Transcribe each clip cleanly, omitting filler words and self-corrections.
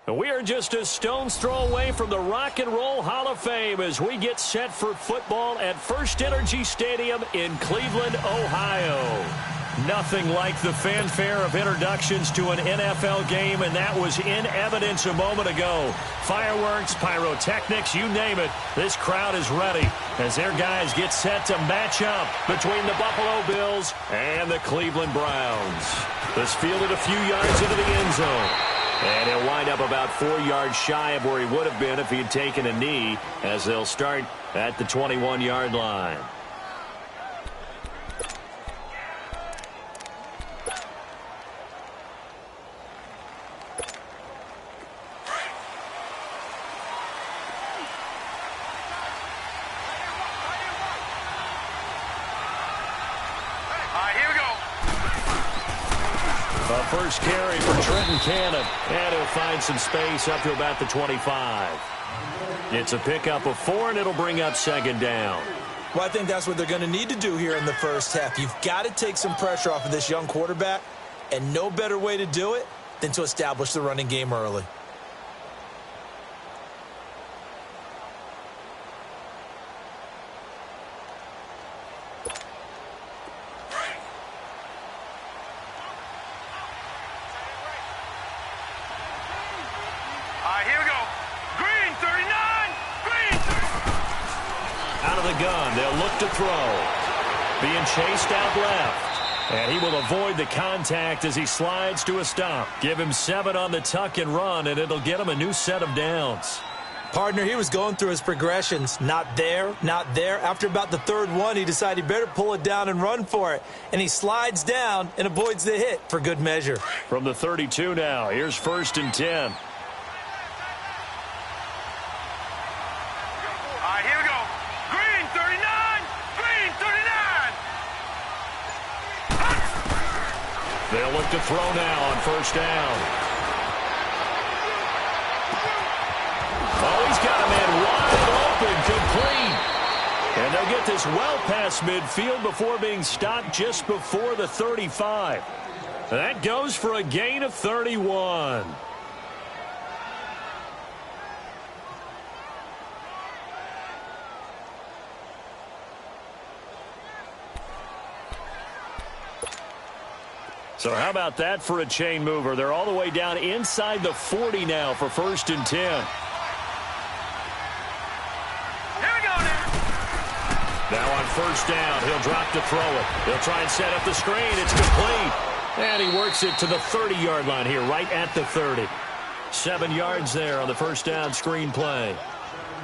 We are just a stone's throw away from the Rock and Roll Hall of Fame as we get set for football at First Energy Stadium in Cleveland, Ohio. Nothing like the fanfare of introductions to an NFL game, and that was in evidence a moment ago. Fireworks, pyrotechnics, you name it. This crowd is ready as their guys get set to match up between the Buffalo Bills and the Cleveland Browns. This fielded a few yards into the end zone. And he'll wind up about 4 yards shy of where he would have been if he had taken a knee, as they'll start at the 21-yard line. First carry for Trenton Cannon, and he'll find some space up to about the 25. It's a pickup of 4, and it'll bring up second down. Well, I think that's what they're going to need to do here in the first half. You've got to take some pressure off of this young quarterback, and no better way to do it than to establish the running game early. Here we go. Green, 39. Green. Out of the gun, they'll look to throw. Being chased out left. And he will avoid the contact as he slides to a stop. Give him 7 on the tuck and run, and it'll get him a new set of downs. Partner, he was going through his progressions. Not there, not there. After about the third one, he decided he better pull it down and run for it. And he slides down and avoids the hit for good measure. From the 32 now, here's 1st and 10. Here we go. Green, 39. Green, 39. They'll look to throw now on 1st down. Oh, he's got a man wide open, complete. And they'll get this well past midfield before being stopped just before the 35. That goes for a gain of 31. So how about that for a chain mover? They're all the way down inside the 40 now for 1st and 10. Here we go now. Now on 1st down, he'll drop to throw it. He'll try and set up the screen. It's complete. And he works it to the 30-yard line here, right at the 30. 7 yards there on the 1st down screen play.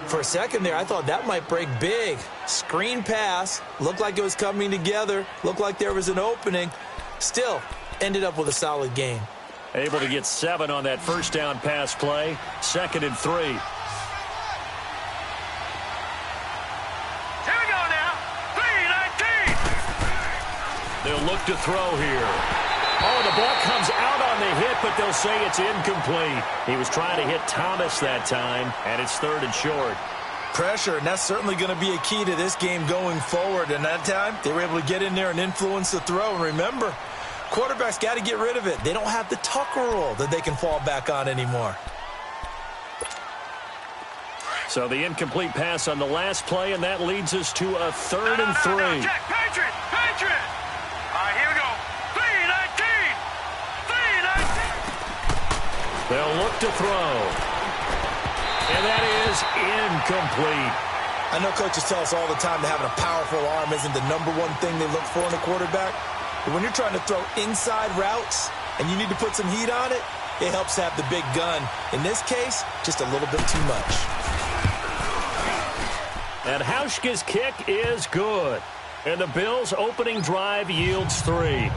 For a second there, I thought that might break big. Screen pass. Looked like it was coming together. Looked like there was an opening. Still, ended up with a solid gain. Able to get 7 on that 1st down pass play. 2nd and 3. Here we go now. 3-19. They'll look to throw here. Oh, the ball comes out on the hit, but they'll say it's incomplete. He was trying to hit Thomas that time, and it's 3rd and short. Pressure, and that's certainly going to be a key to this game going forward. And that time, they were able to get in there and influence the throw. And remember, quarterbacks got to get rid of it. They don't have the Tucker rule that they can fall back on anymore. So the incomplete pass on the last play, and that leads us to a 3rd and 3. No, Jack, Patriot! All right, here we go. 3-19! They'll look to throw. And that is incomplete. I know coaches tell us all the time that having a powerful arm isn't the number one thing they look for in a quarterback. But when you're trying to throw inside routes and you need to put some heat on it, it helps to have the big gun. In this case, just a little bit too much. And Hauschka's kick is good. And the Bills' opening drive yields 3.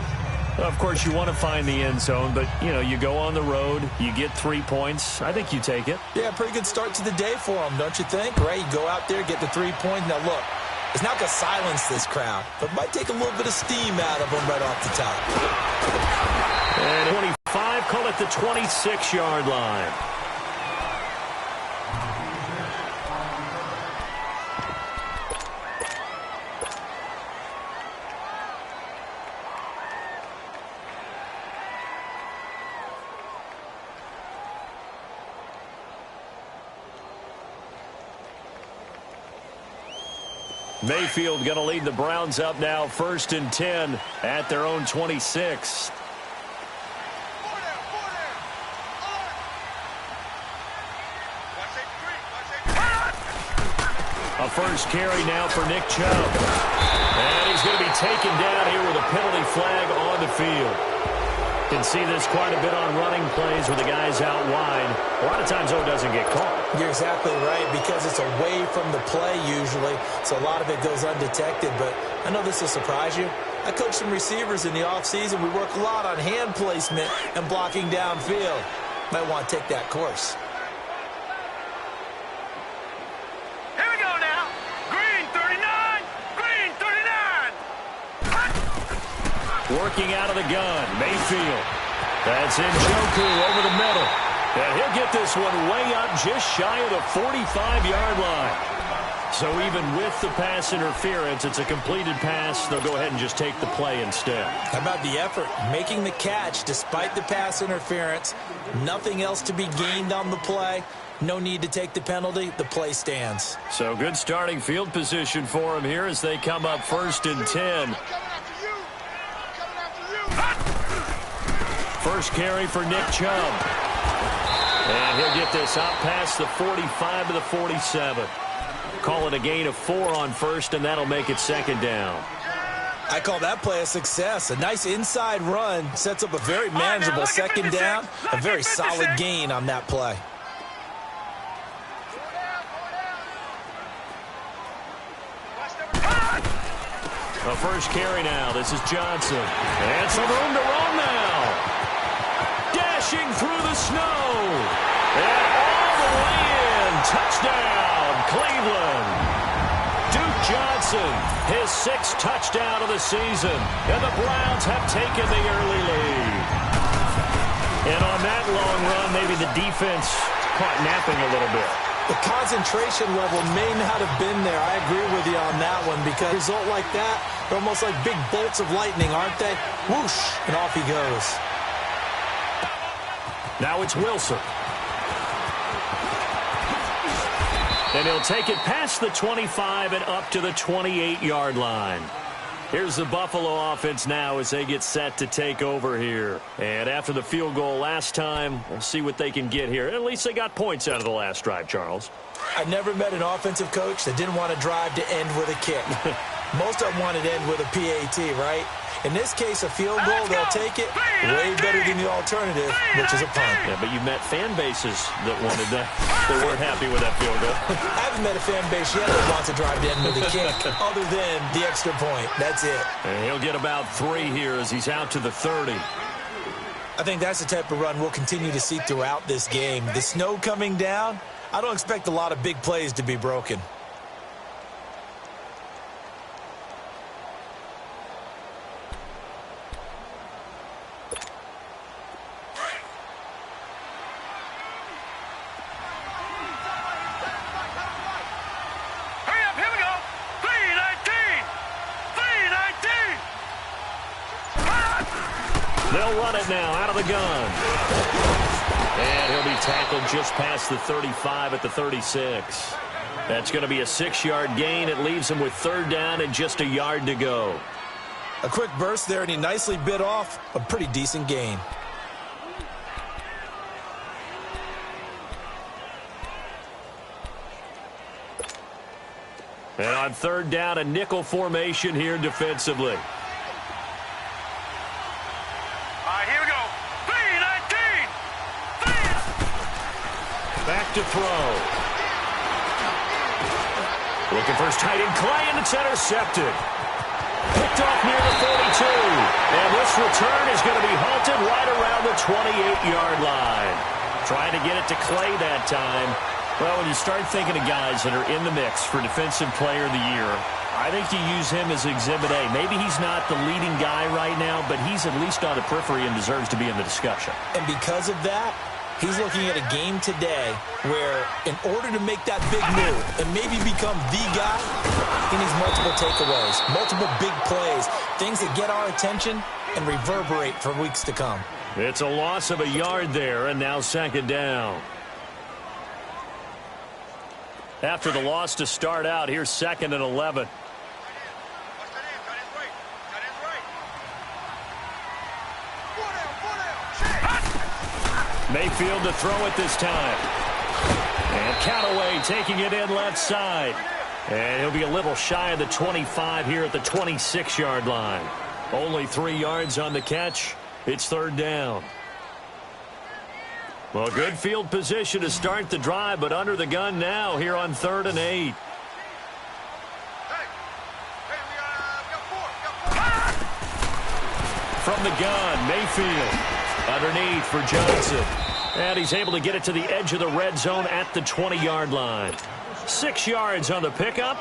Of course, you want to find the end zone, but, you go on the road, you get 3 points. I think you take it. Yeah, pretty good start to the day for them, don't you think? Right? You go out there, get the 3 points. Now, look, it's not going to silence this crowd, but it might take a little bit of steam out of them right off the top. And 25, call it the 26-yard line. Mayfield going to lead the Browns up now, 1st and 10 at their own 26. A first carry now for Nick Chubb. And he's going to be taken down here with a penalty flag on the field. Can see this quite a bit on running plays where the guy's out wide. A lot of times, though, it doesn't get caught. You're exactly right, because it's away from the play usually, so a lot of it goes undetected. But I know this will surprise you. I coach some receivers in the offseason. We work a lot on hand placement and blocking downfield. Might want to take that course. Here we go now. Green 39! Green 39! Working out of the gun, Mayfield. That's Njoku over the middle. And he'll get this one way up just shy of the 45-yard line. So even with the pass interference, it's a completed pass. They'll go ahead and just take the play instead. How about the effort? Making the catch despite the pass interference. Nothing else to be gained on the play. No need to take the penalty. The play stands. So good starting field position for him here as they come up 1st and 10. First carry for Nick Chubb. And he'll get this out past the 45 to the 47. Call it a gain of 4 on 1st, and that'll make it 2nd down. I call that play a success. A nice inside run sets up a very manageable 2nd down. A very solid gain on that play. A first carry now. This is Johnson. And some room to run now. Dashing through the snow. And all the way in. Touchdown, Cleveland. Duke Johnson, his 6th touchdown of the season. And the Browns have taken the early lead. And on that long run, maybe the defense caught napping a little bit. The concentration level may not have been there. I agree with you on that one, because a result like that, they're almost like big bolts of lightning, aren't they? Whoosh, and off he goes. Now it's Wilson. And he'll take it past the 25 and up to the 28-yard line. Here's the Buffalo offense now as they get set to take over here. And after the field goal last time, we'll see what they can get here. At least they got points out of the last drive, Charles. I never met an offensive coach that didn't want to drive to end with a kick. Most of them wanted to end with a PAT, right? In this case, a field goal, they'll take it way better than the alternative, which is a punt. Yeah, but you met fan bases that wanted that. They weren't happy with that field goal. I haven't met a fan base yet that wants to drive to end with a kick, other than the extra point. That's it. And he'll get about 3 here as he's out to the 30. I think that's the type of run we'll continue to see throughout this game. The snow coming down, I don't expect a lot of big plays to be broken. They'll run it now out of the gun. And he'll be tackled just past the 35 at the 36. That's going to be a 6-yard gain. It leaves him with 3rd down and just a yard to go. A quick burst there, and he nicely bit off a pretty decent gain. And on 3rd down, a nickel formation here defensively. All right, here we go. 3-19. Back to throw. Looking for his tight end, Clay, and it's intercepted. Picked off near the 42. And this return is going to be halted right around the 28-yard line. Trying to get it to Clay that time. Well, when you start thinking of guys that are in the mix for Defensive Player of the Year, I think you use him as Exhibit A. Maybe he's not the leading guy right now, but he's at least on the periphery and deserves to be in the discussion. And because of that, he's looking at a game today where in order to make that big move and maybe become the guy, he needs multiple takeaways, multiple big plays, things that get our attention and reverberate for weeks to come. It's a loss of a yard there, and now 2nd down. After the loss to start out, here's 2nd and 11. Mayfield to throw it this time. And Callaway taking it in left side. And he'll be a little shy of the 25 here at the 26-yard line. Only 3 yards on the catch. It's 3rd down. Well, good field position to start the drive, but under the gun now here on 3rd and 8. From the gun, Mayfield. Underneath for Johnson. And he's able to get it to the edge of the red zone at the 20-yard line. 6 yards on the pickup.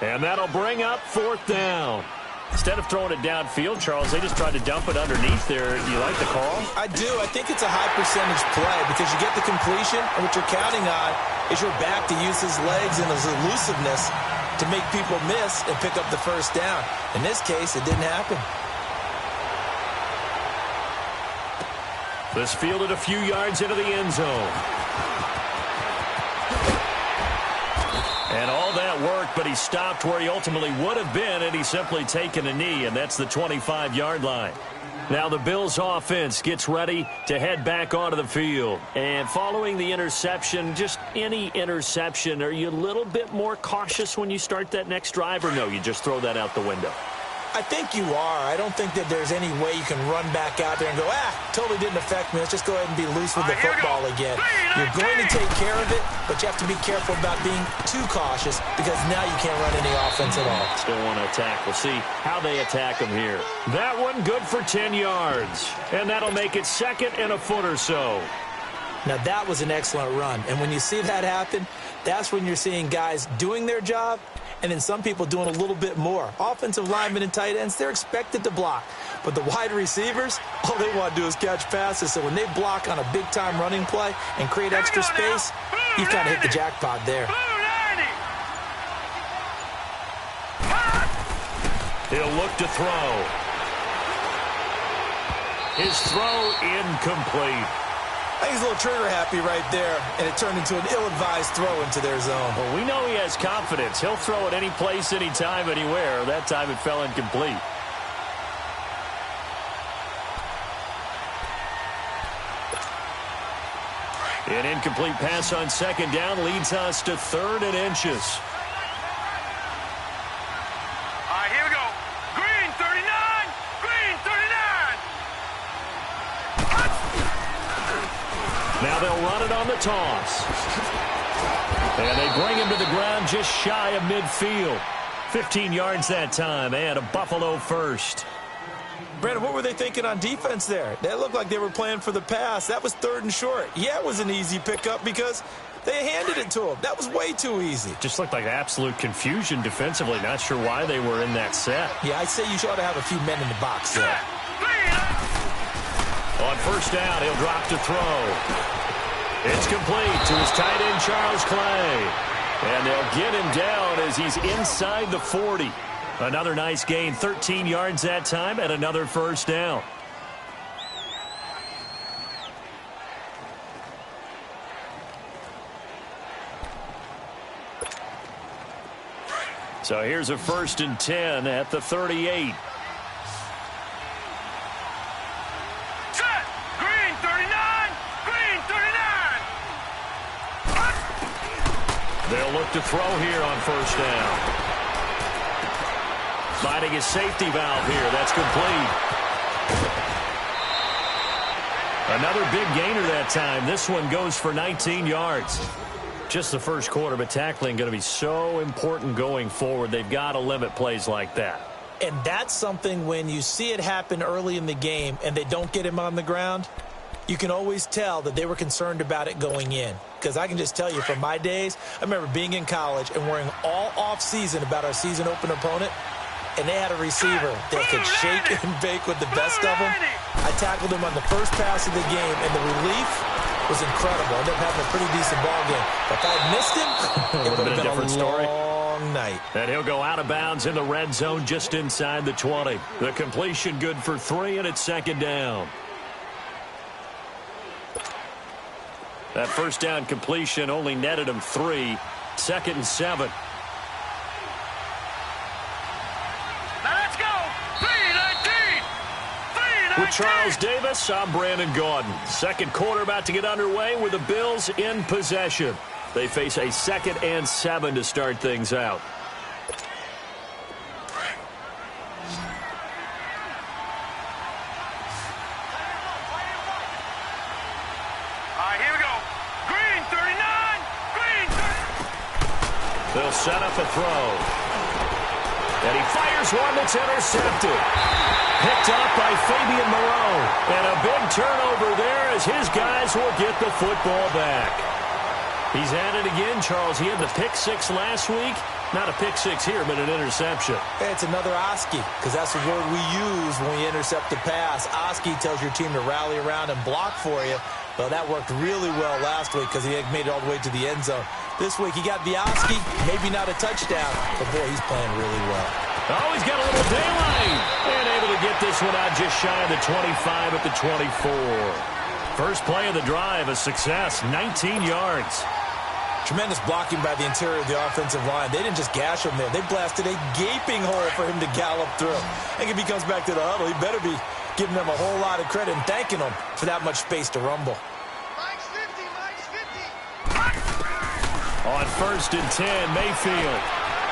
And that'll bring up 4th down. Instead of throwing it downfield, Charles, they just tried to dump it underneath there. Do you like the call? I do. I think it's a high percentage play because you get the completion, and what you're counting on is your back to use his legs and his elusiveness to make people miss and pick up the 1st down. In this case, it didn't happen. This fielded a few yards into the end zone. And all that worked, but he stopped where he ultimately would have been, and he's simply taken a knee, and that's the 25-yard line. Now the Bills offense gets ready to head back onto the field. And following the interception, just any interception, are you a little bit more cautious when you start that next drive, or no, you just throw that out the window? I think you are. I don't think that there's any way you can run back out there and go, totally didn't affect me. Let's just go ahead and be loose with the football again. You're going to take care of it, but you have to be careful about being too cautious because now you can't run any offense at all. Still want to attack. We'll see how they attack him here. That one good for 10 yards, and that'll make it 2nd and a foot or so. Now, that was an excellent run, and when you see that happen, that's when you're seeing guys doing their job and then some people doing a little bit more. Offensive linemen and tight ends, they're expected to block. But the wide receivers, all they want to do is catch passes. So when they block on a big-time running play and create extra space, you've kind of hit the jackpot there. He'll look to throw. His throw incomplete. I think he's a little trigger happy right there, and it turned into an ill-advised throw into their zone. Well, we know he has confidence. He'll throw it any place, anytime, anywhere. That time it fell incomplete. An incomplete pass on 2nd down leads us to 3rd and inches. All right, here we go. Green 39. Green 39. Now they'll run it on the toss. And they bring him to the ground just shy of midfield. 15 yards that time, and a Buffalo first. Brandon, what were they thinking on defense there? That looked like they were playing for the pass. That was 3rd and short. Yeah, it was an easy pickup because they handed it to him. That was way too easy. Just looked like absolute confusion defensively. Not sure why they were in that set. Yeah, I'd say you ought to have a few men in the box there. On 1st down, he'll drop to throw. It's complete to his tight end, Charles Clay. And they'll get him down as he's inside the 40. Another nice gain, 13 yards that time, and another 1st down. So here's a 1st and 10 at the 38. Set. Green 39. Green 39. They'll look to throw here on 1st down. Finding his safety valve here. That's complete. Another big gainer that time. This one goes for 19 yards. Just the first quarter, but tackling going to be so important going forward. They've got to limit plays like that. And that's something when you see it happen early in the game and they don't get him on the ground, you can always tell that they were concerned about it going in. Because I can just tell you from my days, I remember being in college and worrying all off-season about our season opener opponent, and they had a receiver that could shake and bake with the best of them. I tackled him on the first pass of the game, and the relief was incredible. I ended up having a pretty decent ball game. But if I had missed him, it would have been a different story. Long night. And he'll go out of bounds in the red zone just inside the 20. The completion good for 3, and it's 2nd down. That 1st down completion only netted him 3. 2nd and 7. With Charles Davis, I'm Brandon Gaudin. Second quarter about to get underway with the Bills in possession. They face a 2nd and 7 to start things out. All right, here we go. Green 39. Green 30. They'll set up a throw. And he fires one that's intercepted. Picked up by Fabian Moreau. And a big turnover there as his guys will get the football back. He's at it again, Charles. He had the pick 6 last week. Not a pick 6 here, but an interception. It's another Oski, because that's the word we use when we intercept the pass. Oski tells your team to rally around and block for you. Well, that worked really well last week because he had made it all the way to the end zone. This week he got the Oski, maybe not a touchdown, but boy, he's playing really well. Oh, he's got a little daylight. And able to get this one out just shy of the 25 at the 24. First play of the drive, a success, 19 yards. Tremendous blocking by the interior of the offensive line. They didn't just gash him there. They blasted a gaping hole for him to gallop through. I think if he comes back to the huddle, he better be giving them a whole lot of credit and thanking them for that much space to rumble. Mike's 50, Mike's 50. On 1st and 10, Mayfield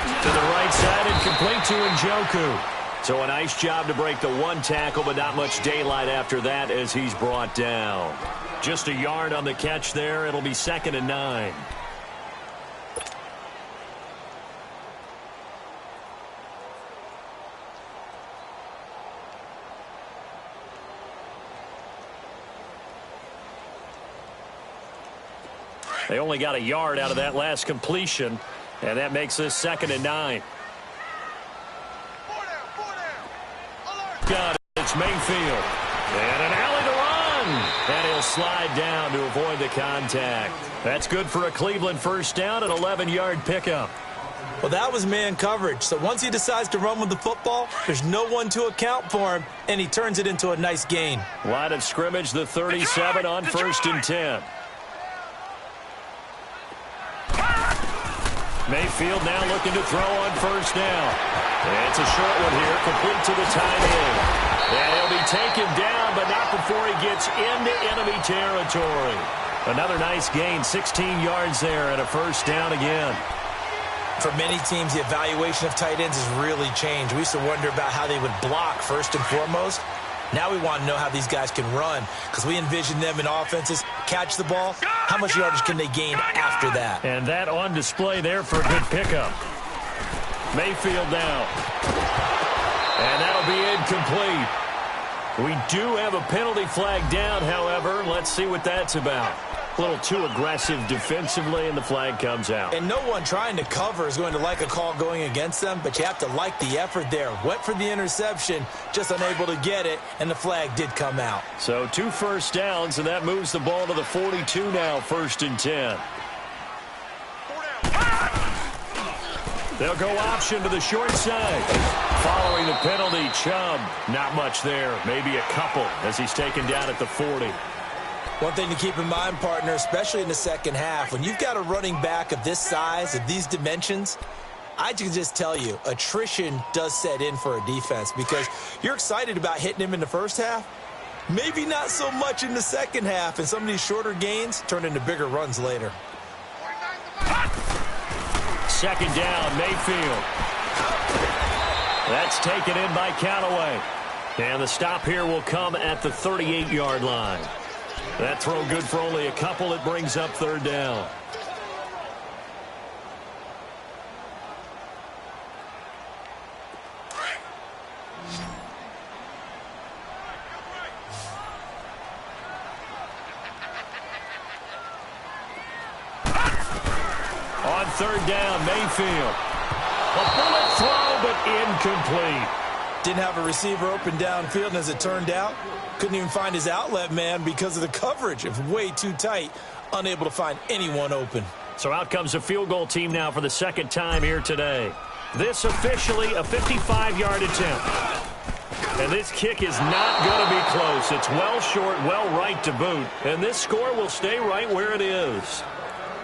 to the right side and complete to Njoku. So a nice job to break the 1 tackle, but not much daylight after that as he's brought down. Just a yard on the catch there. It'll be 2nd and 9. They only got a yard out of that last completion, and that makes this 2nd and 9. Got it. It's Mayfield. And an alley to run. And he'll slide down to avoid the contact. That's good for a Cleveland 1st down, an 11-yard pickup. Well, that was man coverage. So once he decides to run with the football, there's no one to account for him, and he turns it into a nice gain. Line of scrimmage, the 37 on 1st and 10. Mayfield now looking to throw on 1st down. And it's a short one here, complete to the tight end. And he'll be taken down, but not before he gets into enemy territory. Another nice gain, 16 yards there, and a 1st down again. For many teams, the evaluation of tight ends has really changed. We used to wonder about how they would block first and foremost. Now we want to know how these guys can run, because we envision them in offenses, catch the ball, how much yardage can they gain after that? And that on display there for a good pickup. Mayfield now. And that'll be incomplete. We do have a penalty flag down, however. Let's see what that's about. A little too aggressive defensively, and the flag comes out. And no one trying to cover is going to like a call going against them, but you have to like the effort there. Went for the interception, just unable to get it, and the flag did come out. So 2 1st downs, and that moves the ball to the 42 now, 1st and 10. They'll go option to the short side. Following the penalty, Chubb, not much there. Maybe a couple as he's taken down at the 40. One thing to keep in mind, partner, especially in the second half, when you've got a running back of this size, of these dimensions, I can just tell you, attrition does set in for a defense because you're excited about hitting him in the first half. Maybe not so much in the second half, and some of these shorter gains turn into bigger runs later. Second down, Mayfield. That's taken in by Callaway. And the stop here will come at the 38-yard line. That throw good for only a couple. It brings up third down. On third down, Mayfield. A bullet throw, but incomplete. Didn't have a receiver open downfield, and as it turned out, couldn't even find his outlet man because of the coverage. It was way too tight, unable to find anyone open. So out comes a field goal team now for the second time here today. This officially a 55-yard attempt. And this kick is not going to be close. It's well short, well right to boot. And this score will stay right where it is.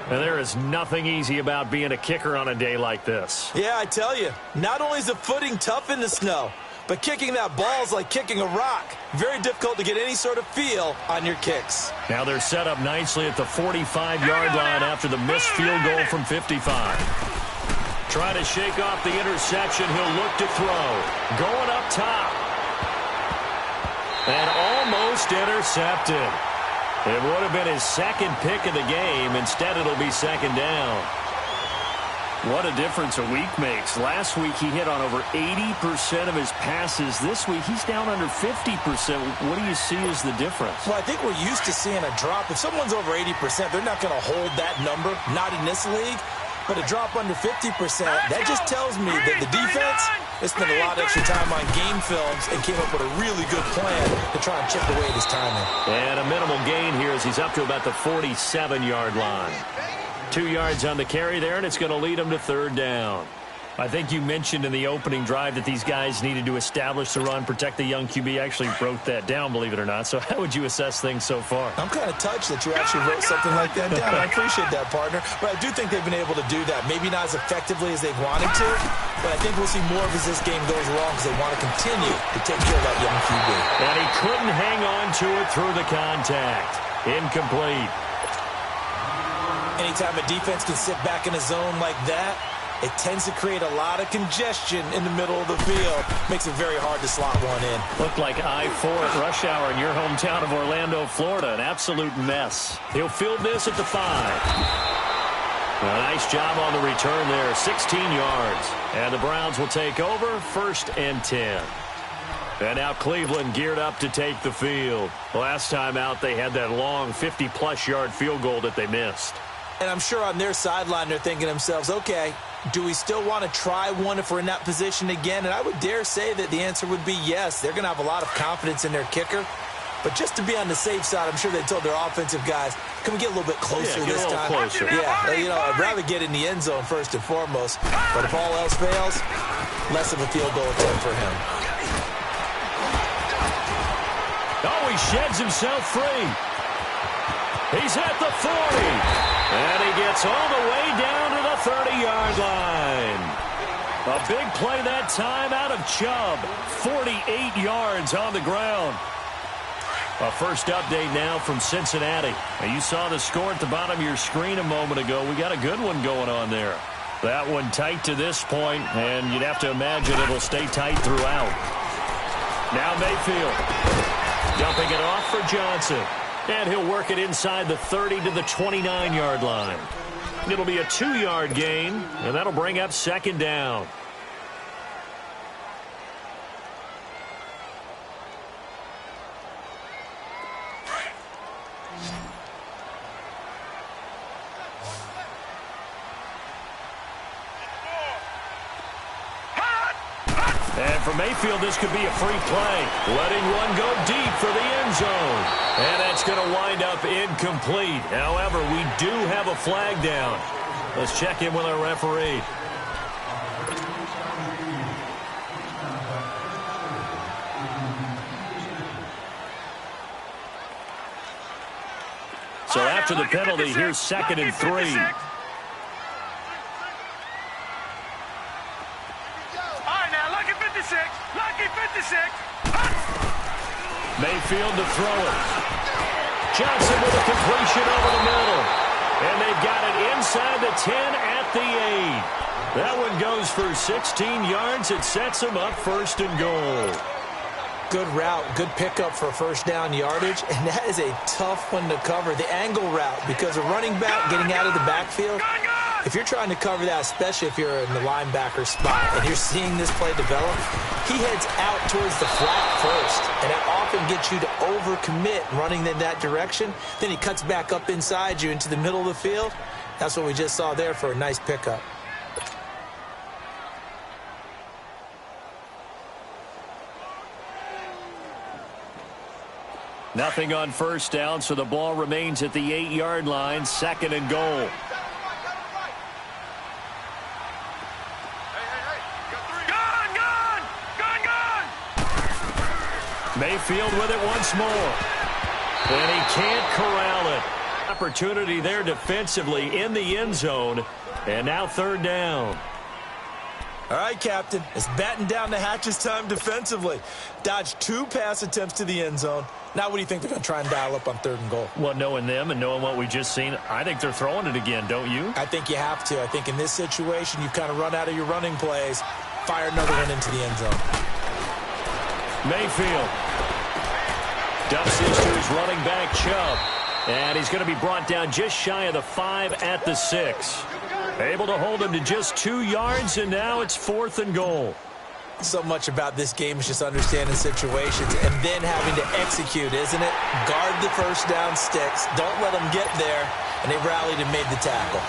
And there is nothing easy about being a kicker on a day like this. Yeah, I tell you, not only is the footing tough in the snow, but kicking that ball is like kicking a rock. Very difficult to get any sort of feel on your kicks. Now they're set up nicely at the 45-yard line after the missed field goal from 55. Trying to shake off the interception. He'll look to throw. Going up top. And almost intercepted. It would have been his second pick of the game. Instead, it'll be second down. What a difference a week makes. Last week, he hit on over 80% of his passes. This week, he's down under 50%. What do you see as the difference? Well, I think we're used to seeing a drop. If someone's over 80%, they're not going to hold that number. Not in this league. But a drop under 50%, that just tells me that the defense has spent a lot of extra time on game films and came up with a really good plan to try and chip away at his timing. And a minimal gain here as he's up to about the 47-yard line. 2 yards on the carry there, and it's going to lead him to third down. I think you mentioned in the opening drive that these guys needed to establish the run, protect the young QB. Actually wrote that down, believe it or not. So how would you assess things so far? I'm kind of touched that you actually wrote something like that down. I appreciate that, partner. But I do think they've been able to do that. Maybe not as effectively as they've wanted to, but I think we'll see more of as this game goes along because they want to continue to take care of that young QB. And he couldn't hang on to it through the contact. Incomplete. Anytime a defense can sit back in a zone like that, it tends to create a lot of congestion in the middle of the field. Makes it very hard to slot one in. Looked like I-4 at rush hour in your hometown of Orlando, Florida. An absolute mess. He'll field this at the 5. A nice job on the return there. 16 yards. And the Browns will take over 1st and 10. And now Cleveland geared up to take the field. Last time out, they had that long 50-plus yard field goal that they missed. And I'm sure on their sideline they're thinking to themselves, okay, do we still want to try one if we're in that position again? And I would dare say that the answer would be yes. They're going to have a lot of confidence in their kicker. But just to be on the safe side, I'm sure they told their offensive guys, can we get a little bit closer this time? Closer. Yeah, you know, I'd rather get in the end zone first and foremost. But if all else fails, less of a field goal attempt for him. Oh, he sheds himself free. He's at the 40. And he gets all the way down to the 30-yard line. A big play that time out of Chubb. 48 yards on the ground. A first update now from Cincinnati. Now you saw the score at the bottom of your screen a moment ago. We got a good one going on there. That one tight to this point, and you'd have to imagine it'll stay tight throughout. Now Mayfield. Dumping it off for Johnson. And he'll work it inside the 30 to the 29-yard line. It'll be a 2-yard gain, and that'll bring up second down. And for Mayfield, this could be a free play. Letting one go deep for the end zone. And that's going to wind up incomplete. However, we do have a flag down. Let's check in with our referee. So after the penalty, here's 2nd and 3. Mayfield to throw it. Johnson with a completion over the middle. And they've got it inside the 10 at the 8. That one goes for 16 yards. It sets them up first and goal. Good route, good pickup for first down yardage, and that is a tough one to cover. The angle route, because a running back getting out of the backfield, if you're trying to cover that, especially if you're in the linebacker spot and you're seeing this play develop, he heads out towards the flat first, and that often gets you to overcommit running in that direction. Then he cuts back up inside you into the middle of the field. That's what we just saw there for a nice pickup. Nothing on first down, so the ball remains at the 8-yard line, second and goal. Mayfield with it once more. And he can't corral it. Opportunity there defensively in the end zone. And now third down. All right, Captain. It's batten down the hatches time defensively. Dodged 2 pass attempts to the end zone. Now what do you think they're going to try and dial up on third and goal? Well, knowing them and knowing what we just seen, I think they're throwing it again, don't you? I think you have to. I think in this situation, you've kind of run out of your running plays. Fire another one into the end zone. Mayfield dumps this to his running back, Chubb. And he's going to be brought down just shy of the 5 at the 6. Able to hold him to just 2 yards, and now it's fourth and goal. So much about this game is just understanding situations and then having to execute, isn't it? Guard the first down sticks. Don't let them get there. And they rallied and made the tackle.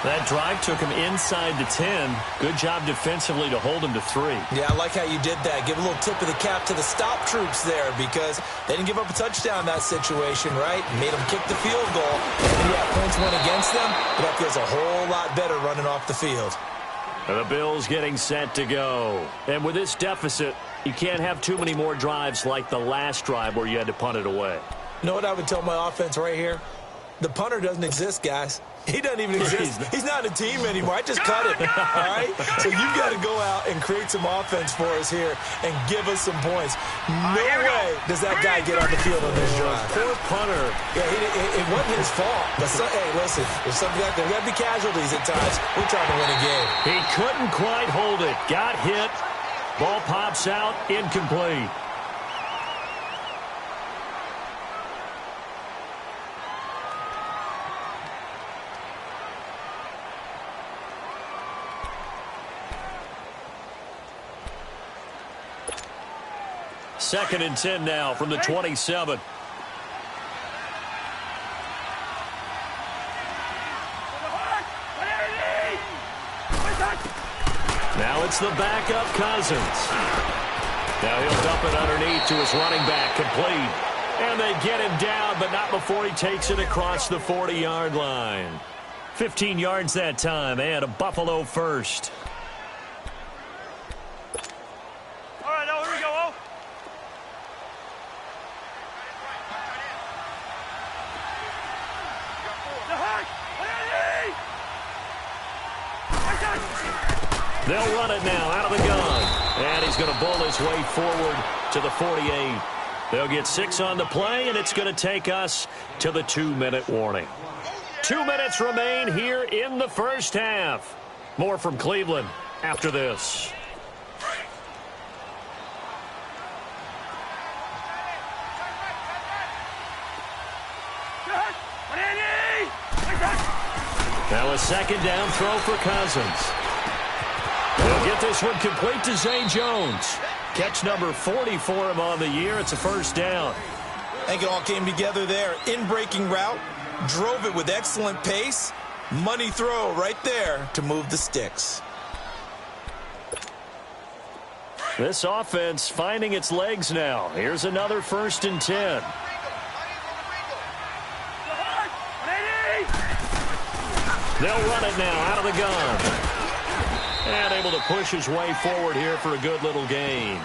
That drive took him inside the 10. Good job defensively to hold him to 3. Yeah, I like how you did that. Give a little tip of the cap to the stop troops there because they didn't give up a touchdown in that situation, right? Made them kick the field goal. And yeah, points went against them, but that feels a whole lot better running off the field. The Bills getting set to go. And with this deficit, you can't have too many more drives like the last drive where you had to punt it away. You know what I would tell my offense right here? The punter doesn't exist, guys. He doesn't even exist. He's not a team anymore. I just cut it, all right? So you've got to go out and create some offense for us here and give us some points. No way does that guy get on the field on this drive. Poor punter. Yeah, it wasn't his fault. But hey, listen, there's something like there's got to be casualties at times. We're trying to win a game. He couldn't quite hold it. Got hit. Ball pops out. Incomplete. Second and 10 now from the 27. Now it's the backup Cousins. Now he'll dump it underneath to his running back, complete. And they get him down, but not before he takes it across the 40-yard line. 15 yards that time, and a Buffalo first. They'll run it now out of the gun. And he's going to bowl his way forward to the 48. They'll get 6 on the play, and it's going to take us to the 2-minute warning. 2 minutes remain here in the first half. More from Cleveland after this. Now a second down throw for Cousins. He'll get this one complete to Zay Jones. Catch number 40 for him on the year. It's a first down. I think it all came together there. In-breaking route, drove it with excellent pace. Money throw right there to move the sticks. This offense finding its legs now. Here's another first and 10. They'll run it now out of the gun. And able to push his way forward here for a good little gain.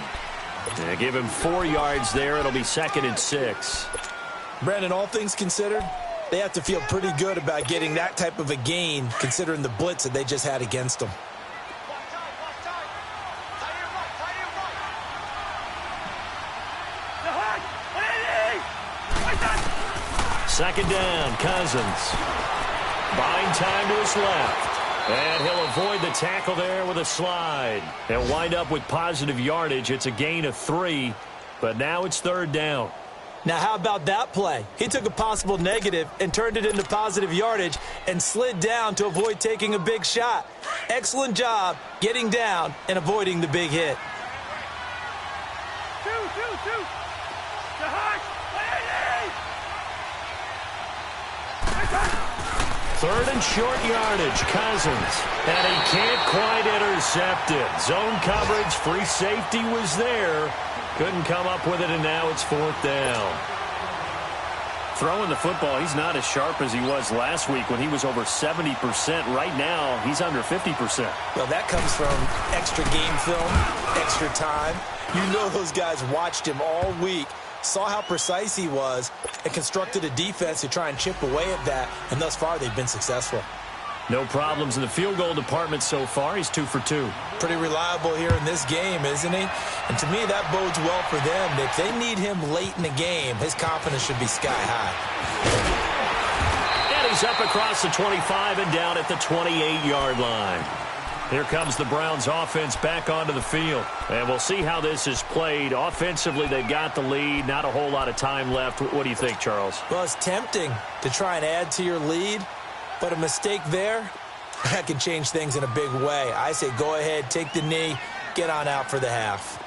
They give him 4 yards there. It'll be second and 6. Brandon, all things considered, they have to feel pretty good about getting that type of a gain considering the blitz that they just had against them. Second down, Cousins. Buying time to his left. And he'll avoid the tackle there with a slide. He'll wind up with positive yardage. It's a gain of 3, but now it's third down. Now, how about that play? He took a possible negative and turned it into positive yardage and slid down to avoid taking a big shot. Excellent job getting down and avoiding the big hit. Two. Third and short yardage, Cousins. And he can't quite intercept it. Zone coverage, free safety was there. Couldn't come up with it, and now it's fourth down. Throwing the football, he's not as sharp as he was last week when he was over 70%. Right now, he's under 50%. Well, that comes from extra game film, extra time. You know those guys watched him all week, saw how precise he was, and constructed a defense to try and chip away at that, and thus far they've been successful. No problems in the field goal department so far. He's 2 for 2. Pretty reliable here in this game, isn't he? And to me, that bodes well for them. If they need him late in the game, his confidence should be sky high. And he's up across the 25 and down at the 28-yard line. Here comes the Browns offense back onto the field. And we'll see how this is played. Offensively, they've got the lead. Not a whole lot of time left. What do you think, Charles? Well, it's tempting to try and add to your lead, but a mistake there, that can change things in a big way. I say go ahead, take the knee, get on out for the half.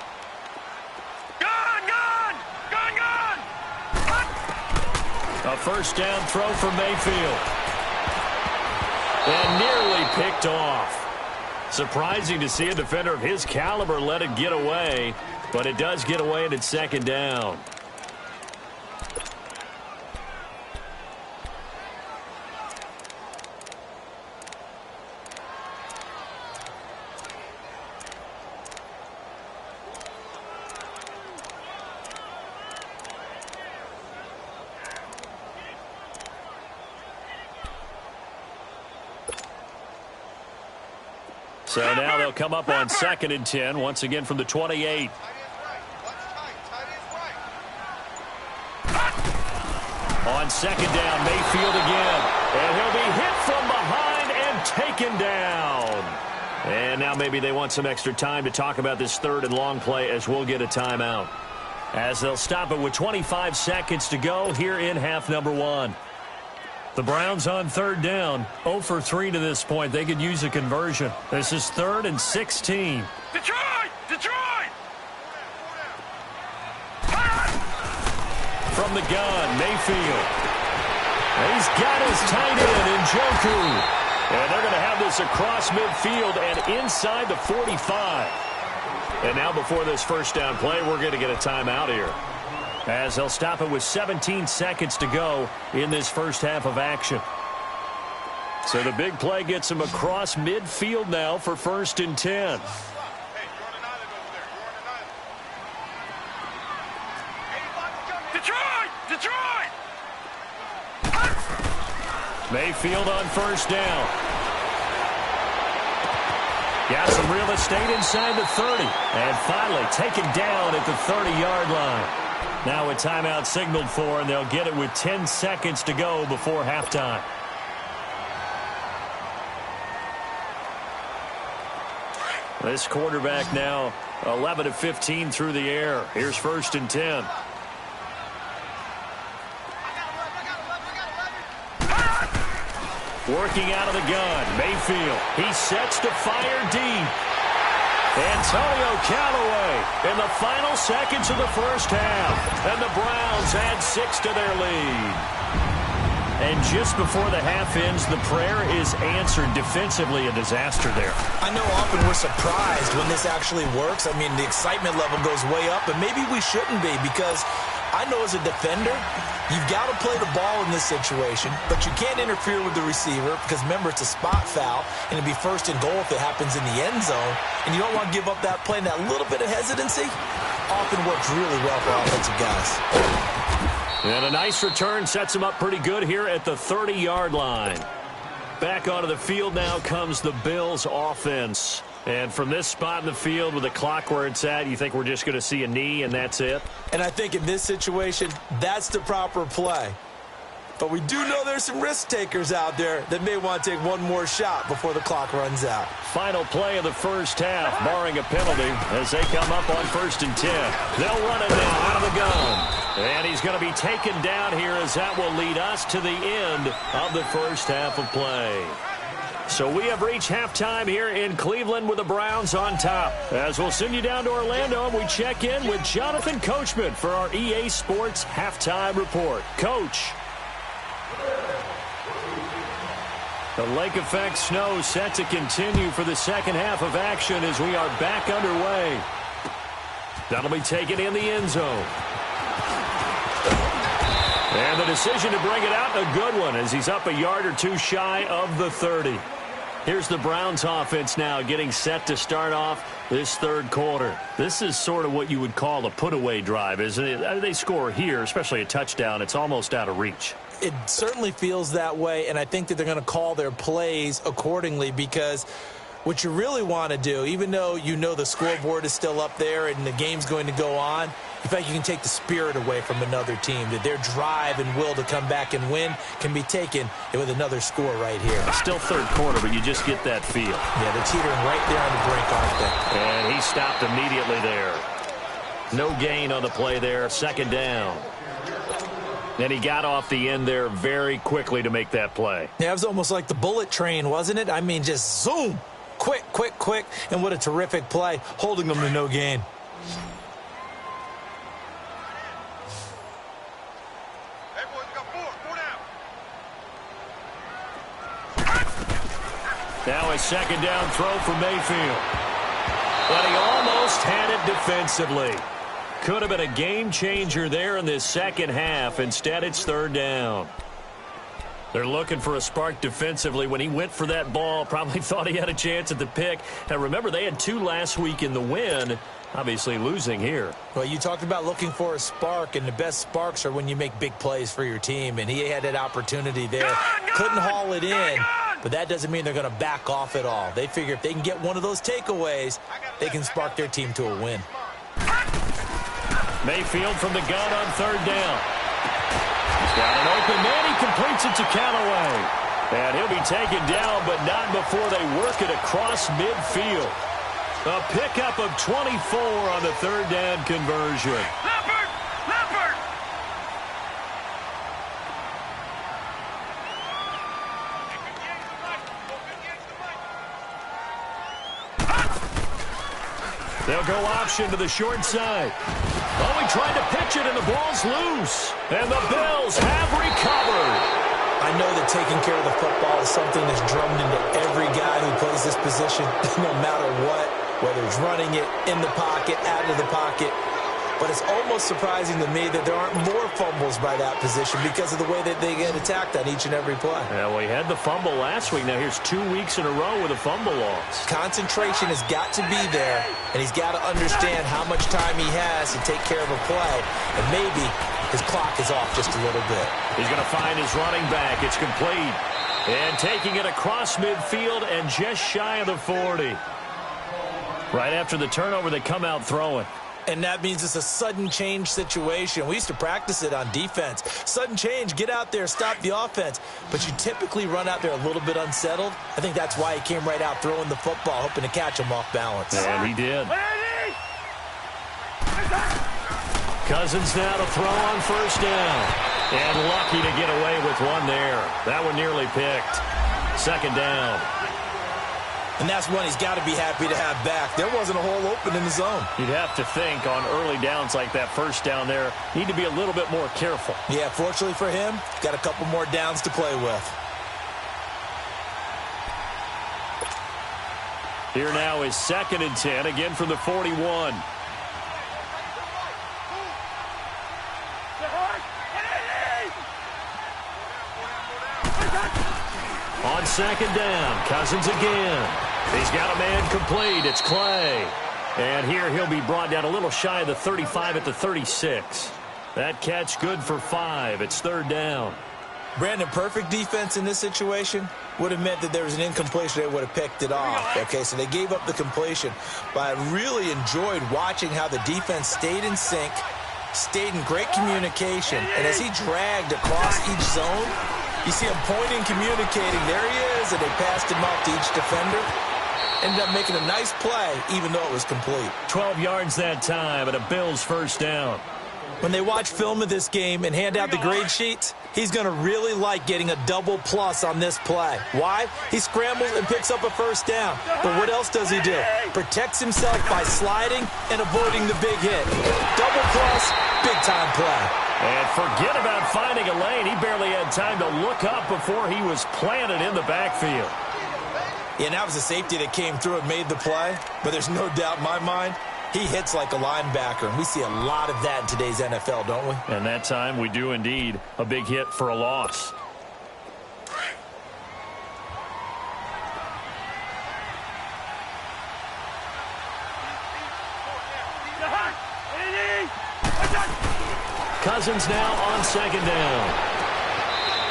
A first down throw for Mayfield. And nearly picked off. Surprising to see a defender of his caliber let it get away, but it does get away and it's second down. So now they'll come up on 2nd and 10, once again from the 28. On 2nd down, Mayfield again. And he'll be hit from behind and taken down. And now maybe they want some extra time to talk about this third and long play as we'll get a timeout. As they'll stop it with 25 seconds to go here in half number 1. The Browns on third down, 0 for 3 to this point. They could use a conversion. This is 3rd and 16. Detroit! From the gun, Mayfield. He's got his tight end, Njoku. And they're going to have this across midfield and inside the 45. And now before this first down play, we're going to get a timeout here, as they'll stop it with 17 seconds to go in this first half of action. So the big play gets him across midfield now for 1st and 10. Detroit! Mayfield on first down. Got some real estate inside the 30. And finally taken down at the 30-yard line. Now a timeout signaled for, and they'll get it with 10 seconds to go before halftime. This quarterback now 11 of 15 through the air. Here's 1st and 10. Working out of the gun, Mayfield. He sets to fire deep. Antonio Callaway in the final seconds of the first half. And the Browns add 6 to their lead. And just before the half ends, the prayer is answered. Defensively, a disaster there. I know often we're surprised when this actually works. I mean, the excitement level goes way up, and maybe we shouldn't be, because I know as a defender, you've got to play the ball in this situation, but you can't interfere with the receiver because, remember, it's a spot foul, and it'd be 1st and goal if it happens in the end zone, and you don't want to give up that play, and that little bit of hesitancy often works really well for offensive guys. And a nice return sets him up pretty good here at the 30-yard line. Back onto the field now comes the Bills offense. And from this spot in the field with the clock where it's at, you think we're just going to see a knee and that's it? And I think in this situation, that's the proper play. But we do know there's some risk takers out there that may want to take one more shot before the clock runs out. Final play of the first half, barring a penalty, as they come up on 1st and 10. They'll run it now out of the gun. And he's going to be taken down here, as that will lead us to the end of the first half of play. So we have reached halftime here in Cleveland with the Browns on top. As we'll send you down to Orlando, and we check in with Jonathan Coachman for our EA Sports Halftime Report. Coach. The lake effect snow set to continue for the second half of action as we are back underway. That'll be taken in the end zone. And the decision to bring it out, a good one, as he's up a yard or two shy of the 30. Here's the Browns offense now getting set to start off this third quarter. This is sort of what you would call a put-away drive, isn't it? They score here, especially a touchdown. It's almost out of reach. It certainly feels that way, and I think that they're going to call their plays accordingly, because what you really want to do, even though you know the scoreboard is still up there and the game's going to go on, in fact, you can take the spirit away from another team, that their drive and will to come back and win can be taken with another score right here. Still third quarter, but you just get that feel. Yeah, they're teetering right there on the brink, aren't they? And he stopped immediately there. No gain on the play there, second down. And he got off the end there very quickly to make that play. Yeah, it was almost like the bullet train, wasn't it? I mean, just zoom. Quick, quick, quick. And what a terrific play, holding them to no gain. Hey, boys, we got four down. Now a second down throw for Mayfield. But he almost had it defensively. Could have been a game changer there in this second half. Instead, it's third down. They're looking for a spark defensively. When he went for that ball, probably thought he had a chance at the pick. Now, remember, they had 2 last week in the win. Obviously losing here. Well, you talked about looking for a spark, and the best sparks are when you make big plays for your team, and he had that opportunity there. Couldn't haul it in, but that doesn't mean they're going to back off at all. They figure if they can get one of those takeaways, they can spark their team to a win. Mayfield from the gun on third down. He's got an open man. He completes it to Callaway. And he'll be taken down, but not before they work it across midfield. A pickup of 24 on the third down conversion. Leopard! Leopard! They'll go option to the short side. Oh, he tried to pitch it, and the ball's loose. And the Bills have recovered. I know that taking care of the football is something that's drummed into every guy who plays this position, no matter what, whether it's running it, in the pocket, out of the pocket. But it's almost surprising to me that there aren't more fumbles by that position because of the way that they get attacked on each and every play. Yeah, well, he had the fumble last week. Now here's 2 weeks in a row with a fumble loss. Concentration has got to be there, and he's got to understand how much time he has to take care of a play. And maybe his clock is off just a little bit. He's going to find his running back. It's complete. And taking it across midfield and just shy of the 40. Right after the turnover, they come out throwing. And that means it's a sudden change situation. We used to practice it on defense. Sudden change, get out there, stop the offense. But you typically run out there a little bit unsettled. I think that's why he came right out throwing the football, hoping to catch him off balance. And he did. Cousins now to throw on first down. And lucky to get away with one there. That one nearly picked. Second down. And that's one he's got to be happy to have back. There wasn't a hole open in the zone. You'd have to think on early downs like that first down there, need to be a little bit more careful. Yeah, fortunately for him, got a couple more downs to play with. Here now is 2nd and 10, again from the 41. On second down, Cousins again. He's got a man complete. It's Clay. And here he'll be brought down a little shy of the 35 at the 36. That catch good for 5. It's third down. Brandon, perfect defense in this situation would have meant that there was an incompletion. They would have picked it off. Okay, so they gave up the completion. But I really enjoyed watching how the defense stayed in sync, stayed in great communication, and as he dragged across each zone, you see him pointing, communicating. There he is, and they passed him off to each defender. Ended up making a nice play, even though it was complete. 12 yards that time, and a Bills first down. When they watch film of this game and hand out the grade sheets, he's going to really like getting a double plus on this play. Why? He scrambles and picks up a first down. But what else does he do? Protects himself by sliding and avoiding the big hit. Double plus, big-time play. And forget about finding a lane. He barely had time to look up before he was planted in the backfield. Yeah, and that was a safety that came through and made the play. But there's no doubt in my mind, he hits like a linebacker, and we see a lot of that in today's NFL, don't we? And that time we do indeed. A big hit for a loss. Cousins now on second down.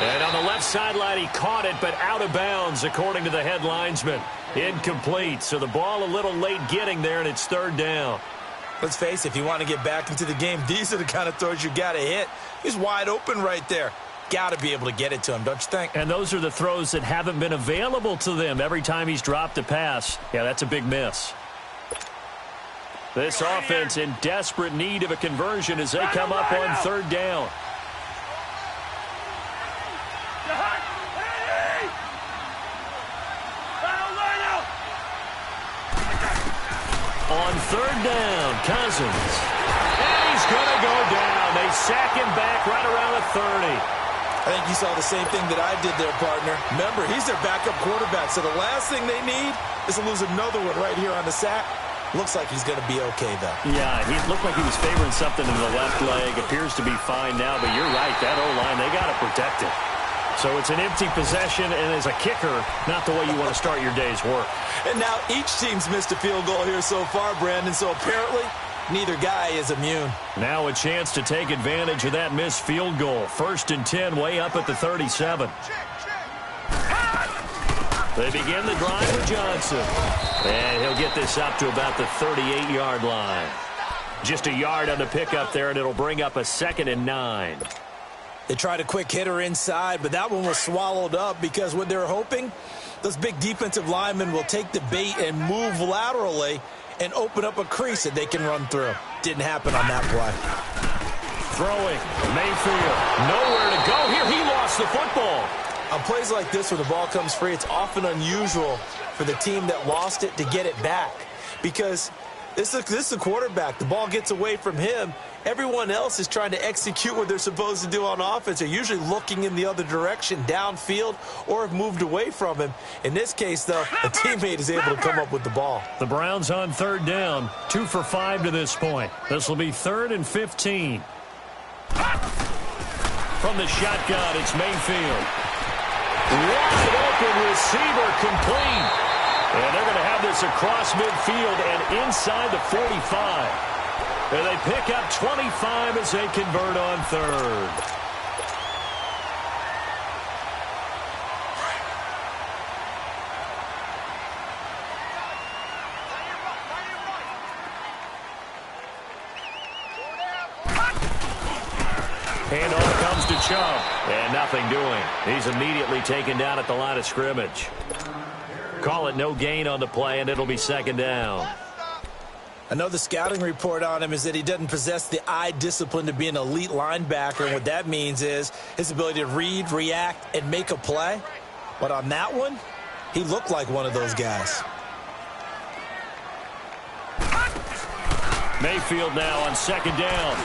And on the left sideline, he caught it, but out of bounds, according to the head linesman. Incomplete, so the ball a little late getting there, and it's third down. Let's face it, if you want to get back into the game, these are the kind of throws you got to hit. He's wide open right there. Got to be able to get it to him, don't you think? And those are the throws that haven't been available to them every time he's dropped a pass. Yeah, that's a big miss. This offense in desperate need of a conversion as they come up on third down. On third down, Cousins. And he's going to go down. They sack him back right around the 30. I think you saw the same thing that I did there, partner. Remember, he's their backup quarterback, so the last thing they need is to lose another one right here on the sack. Looks like he's going to be okay, though. Yeah, he looked like he was favoring something in the left leg. Appears to be fine now, but you're right. That O-line, they got to protect it. So it's an empty possession, and as a kicker, not the way you want to start your day's work. And now each team's missed a field goal here so far, Brandon, so apparently neither guy is immune. Now a chance to take advantage of that missed field goal. 1st and 10, way up at the 37. They begin the drive with Johnson. And he'll get this up to about the 38-yard line. Just a yard on the pickup there, and it'll bring up a 2nd and 9. They tried a quick hitter inside, but that one was swallowed up because what they're hoping, those big defensive linemen will take the bait and move laterally and open up a crease that they can run through. Didn't happen on that play. Throwing, Mayfield, nowhere to go here. He lost the football. On plays like this where the ball comes free, it's often unusual for the team that lost it to get it back because this is the quarterback. The ball gets away from him. Everyone else is trying to execute what they're supposed to do on offense. They're usually looking in the other direction, downfield, or have moved away from him. In this case, though, a teammate is able to come up with the ball. The Browns on third down, 2 for 5 to this point. This will be 3rd and 15. From the shotgun, it's Mayfield. Wide open receiver complete. And they're going to have this across midfield and inside the 45. And they pick up 25 as they convert on third. Handoff comes to Chubb. And nothing doing. He's immediately taken down at the line of scrimmage. Call it no gain on the play, and it'll be 2nd down. I know the scouting report on him is that he doesn't possess the eye discipline to be an elite linebacker. And what that means is his ability to read, react, and make a play. But on that one, he looked like one of those guys. Mayfield now on 2nd down.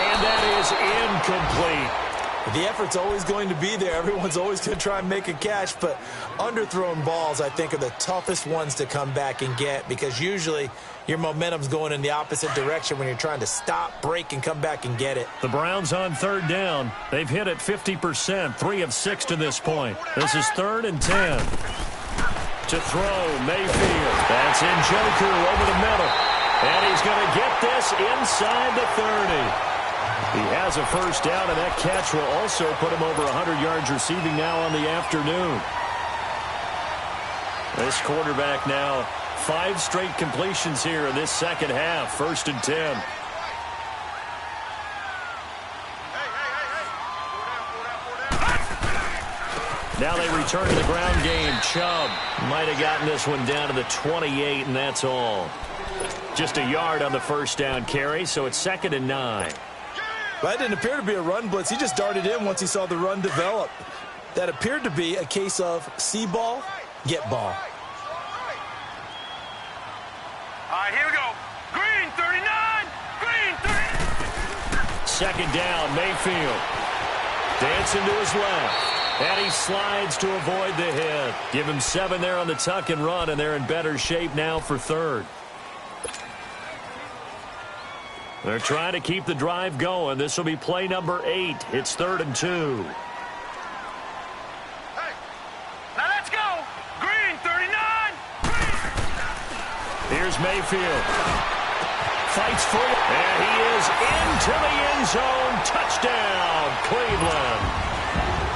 And that is incomplete. The effort's always going to be there. Everyone's always going to try and make a catch, but underthrown balls, I think, are the toughest ones to come back and get because usually your momentum's going in the opposite direction when you're trying to stop, break, and come back and get it. The Browns on third down. They've hit it 50%, 3 of 6 to this point. This is 3rd and 10. To throw, Mayfield. That's Njoku over the middle. And he's going to get this inside the 30. He has a first down, and that catch will also put him over 100 yards receiving now on the afternoon. This quarterback now 5 straight completions here in this second half. 1st and 10. Now they return to the ground game. Chubb might have gotten this one down to the 28, and that's all. Just a yard on the first down carry, so it's 2nd and 9. That didn't appear to be a run blitz. He just darted in once he saw the run develop. That appeared to be a case of see ball, get ball. All right, here we go. Green 39. Green 39. 2nd down, Mayfield. Dancing to his left. And he slides to avoid the hit. Give him 7 there on the tuck and run, and they're in better shape now for 3rd. They're trying to keep the drive going. This will be play number 8. It's 3rd and 2. Hey, now let's go. Green 39. Green. Here's Mayfield. Fights for it. And he is into the end zone. Touchdown, Cleveland.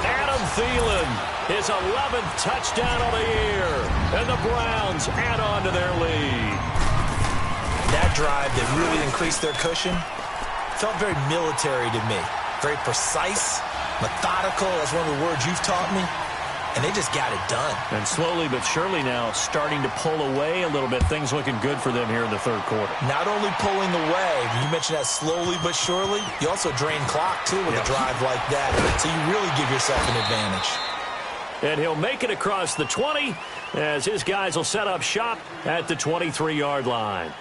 Adam Thielen, his 11th touchdown of the year. And the Browns add on to their lead. That drive that really increased their cushion felt very military to me. Very precise, methodical. That's one of the words you've taught me. And they just got it done. And slowly but surely now starting to pull away a little bit. Things looking good for them here in the 3rd quarter. Not only pulling away, you mentioned that slowly but surely, you also drain clock, too, with a drive like that. So you really give yourself an advantage. And he'll make it across the 20 as his guys will set up shop at the 23-yard line.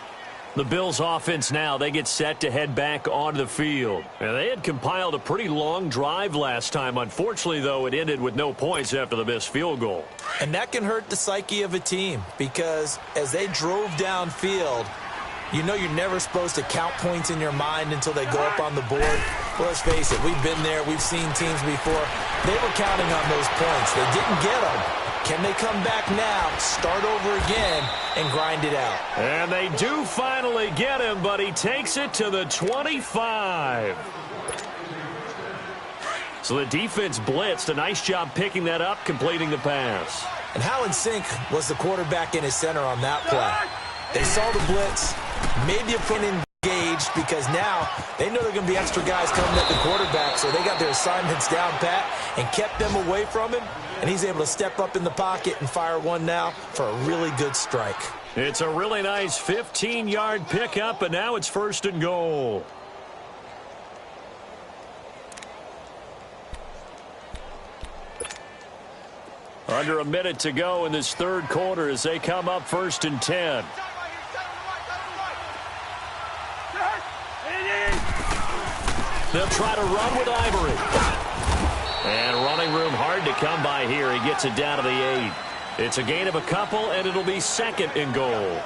The Bills offense now, they get set to head back onto the field. And they had compiled a pretty long drive last time. Unfortunately, though, it ended with no points after the missed field goal. And that can hurt the psyche of a team because as they drove downfield, you know you're never supposed to count points in your mind until they go up on the board. Well, let's face it, we've been there. We've seen teams before. They were counting on those points. They didn't get them. Can they come back now, start over again, and grind it out? And they do finally get him, but he takes it to the 25. So the defense blitzed. A nice job picking that up, completing the pass. And how in sync was the quarterback in his center on that play? They saw the blitz, made the opponent engaged because now they know there are going to be extra guys coming at the quarterback, so they got their assignments down pat and kept them away from him. And he's able to step up in the pocket and fire one now for a really good strike. It's a really nice 15-yard pickup, and now it's 1st and goal. Under a minute to go in this 3rd quarter as they come up 1st and 10. They'll try to run with Ivory. And running room hard to come by here. He gets it down to the 8. It's a gain of a couple, and it'll be 2nd and goal.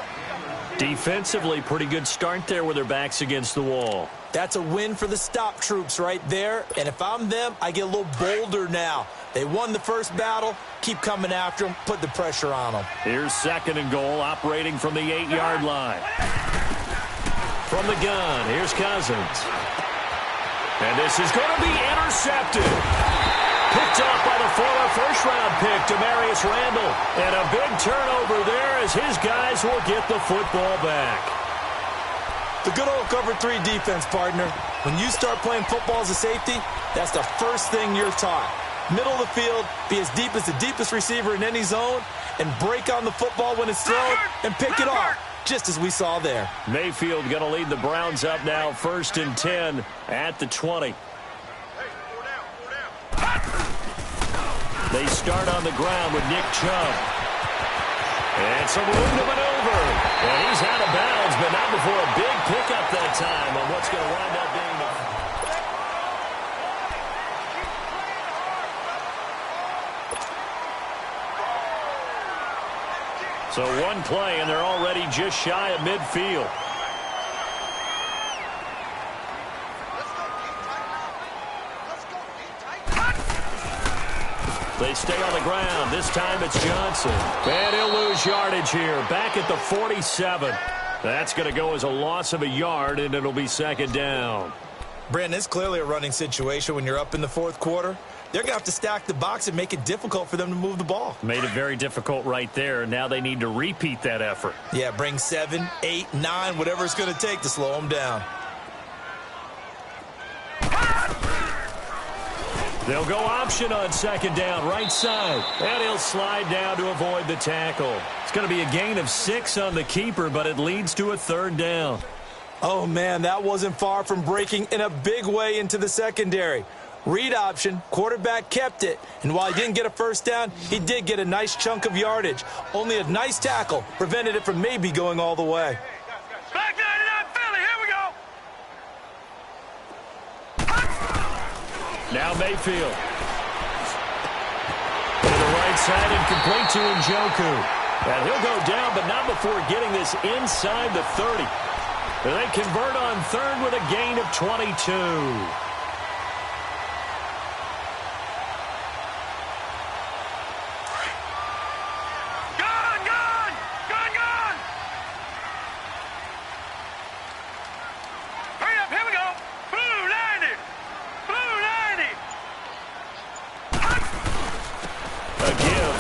Defensively, pretty good start there with their backs against the wall. That's a win for the stop troops right there. And if I'm them, I get a little bolder now. They won the first battle. Keep coming after them. Put the pressure on them. Here's 2nd and goal, operating from the 8-yard line. From the gun, here's Cousins. And this is going to be intercepted. Picked up by the former first-round pick, Demarius Randall. And a big turnover there as his guys will get the football back. The good old cover 3 defense, partner. When you start playing football as a safety, that's the first thing you're taught. Middle of the field, be as deep as the deepest receiver in any zone, and break on the football when it's thrown and pick it off, just as we saw there. Mayfield going to lead the Browns up now, 1st and 10 at the 20. They start on the ground with Nick Chubb. And some room to maneuver. And he's out of bounds, but not before a big pickup that time on what's going to wind up being the... So one play, and they're already just shy of midfield. They stay on the ground. This time it's Johnson. And he'll lose yardage here. Back at the 47. That's going to go as a loss of a yard, and it'll be 2nd down. Brandon, it's clearly a running situation when you're up in the 4th quarter. They're going to have to stack the box and make it difficult for them to move the ball. Made it very difficult right there. Now they need to repeat that effort. Yeah, bring 7, 8, 9, whatever it's going to take to slow them down. They'll go option on second down, right side. And he'll slide down to avoid the tackle. It's going to be a gain of 6 on the keeper, but it leads to a third down. Oh, man, that wasn't far from breaking in a big way into the secondary. Read option, quarterback kept it, and while he didn't get a first down, he did get a nice chunk of yardage. Only a nice tackle prevented it from maybe going all the way. Back 99 Philly, here we go. Now Mayfield. To the right side and complete to Njoku. And he'll go down, but not before getting this inside the 30. And they convert on third with a gain of 22.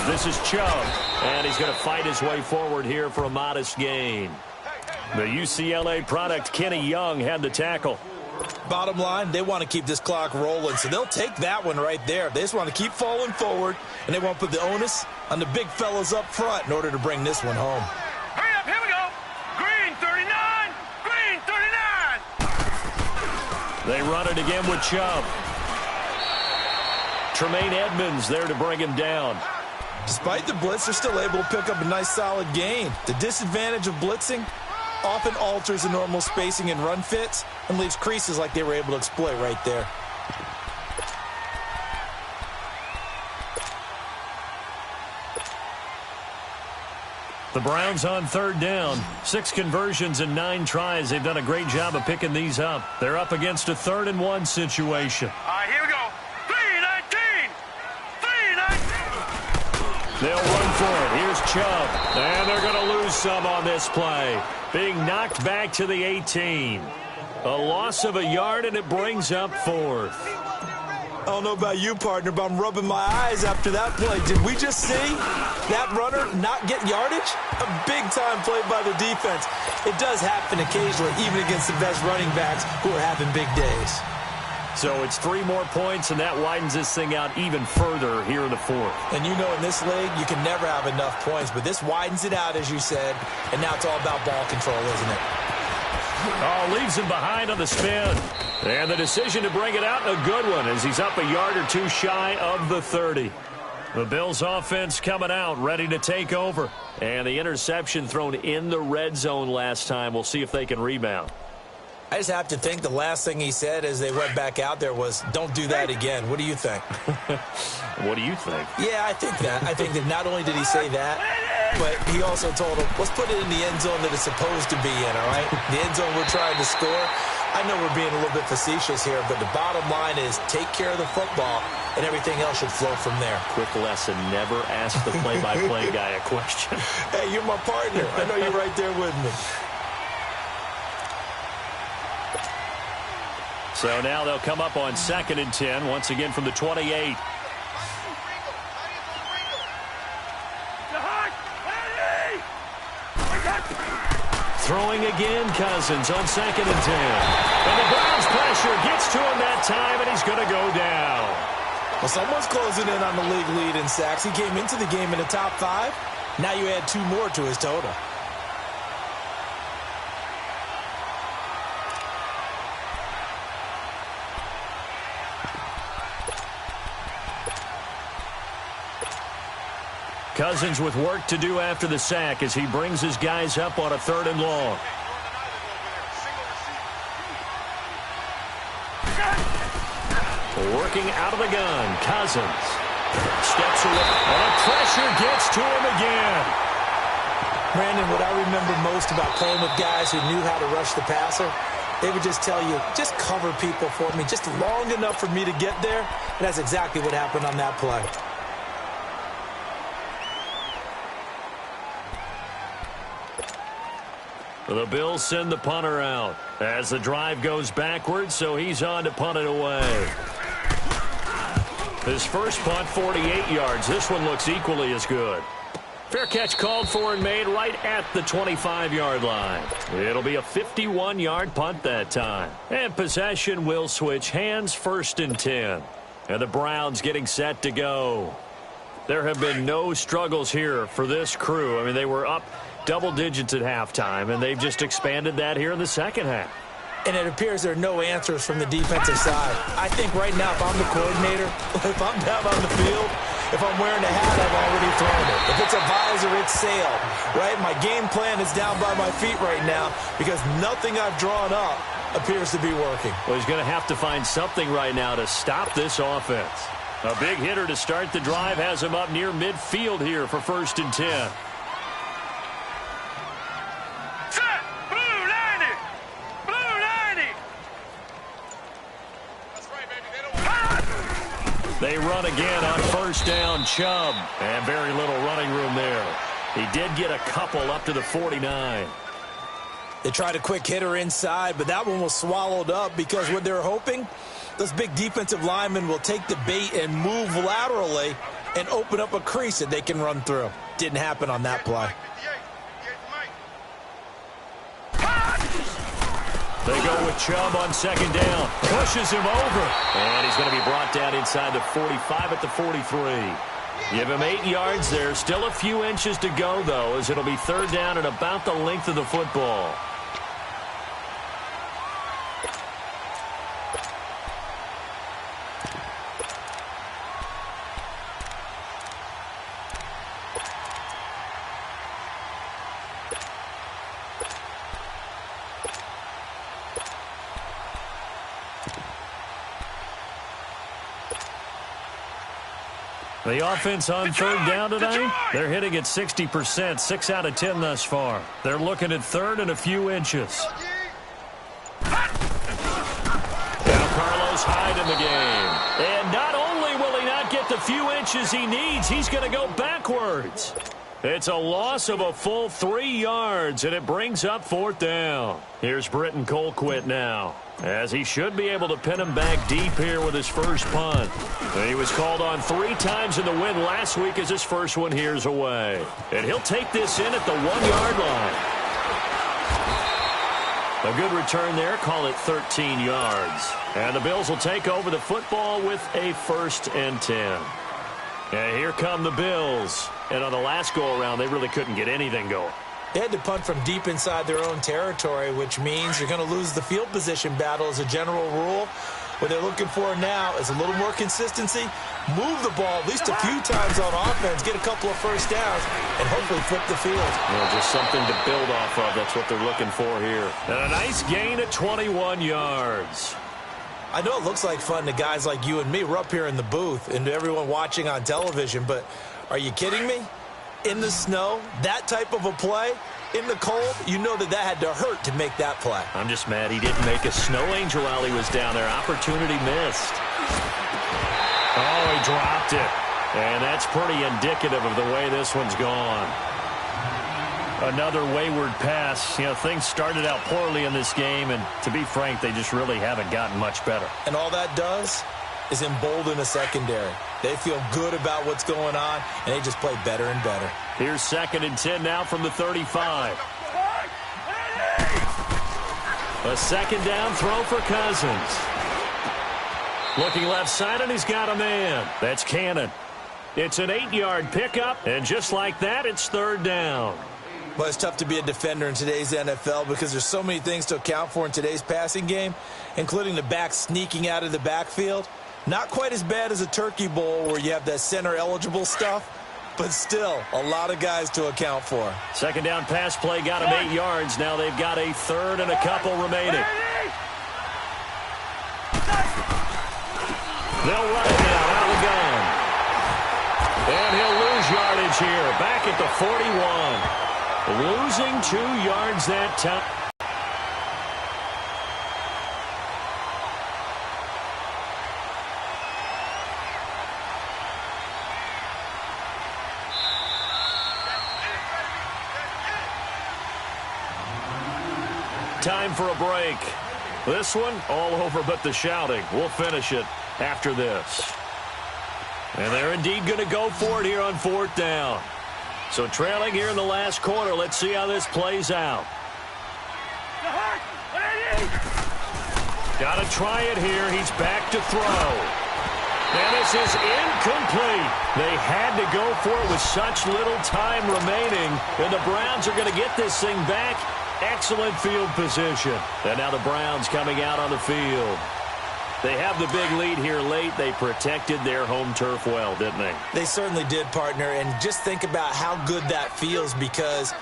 This is Chubb, and he's going to fight his way forward here for a modest gain. The UCLA product, Kenny Young, had the tackle. Bottom line, they want to keep this clock rolling, so they'll take that one right there. They just want to keep falling forward, and they won't put the onus on the big fellas up front in order to bring this one home. Hurry up, here we go. Green 39, green 39. They run it again with Chubb. Tremaine Edmonds there to bring him down. Despite the blitz, they're still able to pick up a nice solid gain. The disadvantage of blitzing often alters the normal spacing and run fits and leaves creases like they were able to exploit right there. The Browns on third down. 6 conversions and 9 tries. They've done a great job of picking these up. They're up against a 3rd-and-1 situation. All right, here we go. 3-19. 3-19. They'll run for it. Here's Chubb. And they're going to lose some on this play. Being knocked back to the 18. A loss of a yard, and it brings up 4th. I don't know about you, partner, but I'm rubbing my eyes after that play. Did we just see that runner not get yardage? A big-time play by the defense. It does happen occasionally, even against the best running backs who are having big days. So it's 3 more points, and that widens this thing out even further here in the 4th. And you know in this league, you can never have enough points, but this widens it out, as you said, and now it's all about ball control, isn't it? Oh, leaves him behind on the spin. And the decision to bring it out, a good one, as he's up a yard or 2 shy of the 30. The Bills offense coming out, ready to take over. And the interception thrown in the red zone last time. We'll see if they can rebound. I just have to think the last thing he said as they went back out there was, don't do that again. What do you think? What do you think? Yeah, I think that. I think that not only did he say that, but he also told him, let's put it in the end zone that it's supposed to be in, all right? The end zone we're trying to score. I know we're being a little bit facetious here, but the bottom line is take care of the football, and everything else should flow from there. Quick lesson, never ask the play-by-play guy a question. Hey, you're my partner. I know you're right there with me. So now they'll come up on 2nd and 10, once again from the 28. Throwing again, Cousins on 2nd and 10. And the Browns pressure gets to him that time, and he's going to go down. Well, someone's closing in on the league lead in sacks. He came into the game in the top 5. Now you add 2 more to his total. Cousins with work to do after the sack as he brings his guys up on a 3rd and long. Working out of the gun, Cousins steps away, and pressure gets to him again. Brandon, what I remember most about playing with guys who knew how to rush the passer, they would just tell you, just cover people for me, just long enough for me to get there, and that's exactly what happened on that play. The Bills send the punter out as the drive goes backwards, so he's on to punt it away. His first punt, 48 yards. This one looks equally as good. Fair catch called for and made right at the 25-yard line. It'll be a 51-yard punt that time. And possession will switch hands, 1st and 10. And the Browns getting set to go. There have been no struggles here for this crew. I mean, they were up double digits at halftime, and they've just expanded that here in the second half. And it appears there are no answers from the defensive side. I think right now, if I'm the coordinator, if I'm down on the field, if I'm wearing a hat, I've already thrown it. If it's a visor, it's sailed, right? My game plan is down by my feet right now because nothing I've drawn up appears to be working. Well, he's going to have to find something right now to stop this offense. A big hitter to start the drive has him up near midfield here for 1st and 10. Set! Blue 90! Blue 90! That's right, baby. They run again on 1st down, Chubb. And very little running room there. He did get a couple up to the 49. They tried a quick hitter inside, but that one was swallowed up because what they're hoping, those big defensive linemen will take the bait and move laterally and open up a crease that they can run through. Didn't happen on that play. They go with Chubb on 2nd down. Pushes him over. And he's going to be brought down inside the 45 at the 43. Give him 8 yards there. Still a few inches to go, though, as it'll be 3rd down and about the length of the football. The offense on 3rd down tonight, they're hitting at 60%, 6 out of 10 thus far. They're looking at 3rd and a few inches. Now Carlos Hyde in the game. And not only will he not get the few inches he needs, he's going to go backwards. It's a loss of a full 3 yards, and it brings up 4th down. Here's Britton Colquitt now, as he should be able to pin him back deep here with his first punt. And he was called on 3 times in the win last week as his first one here's away. And he'll take this in at the 1-yard line. A good return there, call it 13 yards. And the Bills will take over the football with a 1st and 10. And here come the Bills. And on the last go-around, they really couldn't get anything going. They had to punt from deep inside their own territory, which means you're going to lose the field position battle as a general rule. What they're looking for now is a little more consistency, move the ball at least a few times on offense, get a couple of 1st downs, and hopefully flip the field. Well, just something to build off of. That's what they're looking for here. And a nice gain of 21 yards. I know it looks like fun to guys like you and me. We're up here in the booth and to everyone watching on television, but are you kidding me? In the snow, that type of a play, in the cold, you know that had to hurt to make that play. I'm just mad he didn't make a snow angel while he was down there. Opportunity missed. Oh, he dropped it. And that's pretty indicative of the way this one's gone. Another wayward pass. You know, things started out poorly in this game, and to be frank, they just really haven't gotten much better. And all that does is embolden the secondary. They feel good about what's going on, and they just play better and better. Here's 2nd and 10 now from the 35. A 2nd down throw for Cousins. Looking left side, and he's got a man. That's Cannon. It's an 8-yard pickup, and just like that, it's 3rd down. Well, it's tough to be a defender in today's NFL because there's so many things to account for in today's passing game, including the back sneaking out of the backfield. Not quite as bad as a turkey bowl where you have that center-eligible stuff, but still a lot of guys to account for. 2nd down pass play got him 8 yards. Now they've got a 3rd and a couple remaining. They'll run it now out of the gun. And he'll lose yardage here. Back at the 41. Losing 2 yards that time. Time for a break. This one, all over but the shouting. We'll finish it after this. And they're indeed going to go for it here on 4th down. So trailing here in the last quarter. Let's see how this plays out. Got to try it here. He's back to throw. And this is incomplete. They had to go for it with such little time remaining. And the Browns are going to get this thing back. Excellent field position. And now the Browns coming out on the field. They have the big lead here late. They protected their home turf well, didn't they? They certainly did, partner. And just think about how good that feels, because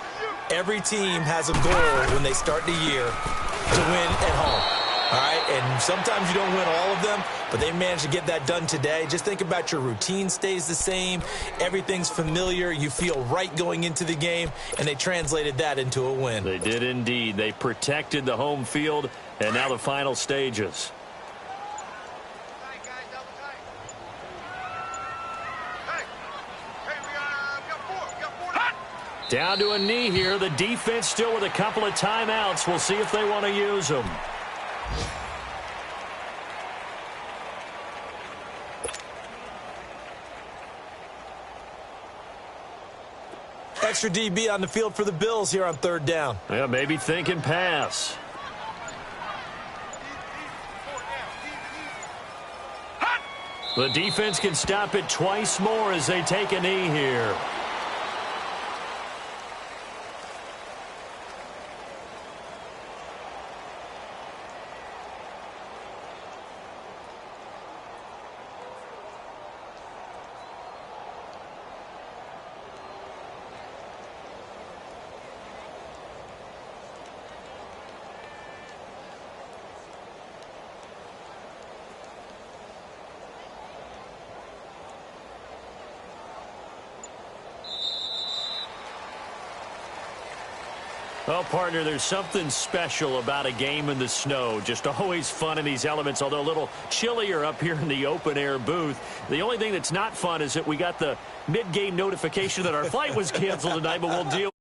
every team has a goal when they start the year to win at home. All right, and sometimes you don't win all of them, but they managed to get that done today. Just think about your routine stays the same. Everything's familiar. You feel right going into the game, and they translated that into a win. They did indeed. They protected the home field, and now the final stages. Down to a knee here. The defense still with a couple of timeouts. We'll see if they want to use them. Extra DB on the field for the Bills here on third down. Yeah, maybe thinking pass. The defense can stop it twice more as they take a knee here. Well, partner, there's something special about a game in the snow. Just always fun in these elements, although a little chillier up here in the open-air booth. The only thing that's not fun is that we got the mid-game notification that our flight was canceled tonight, but we'll deal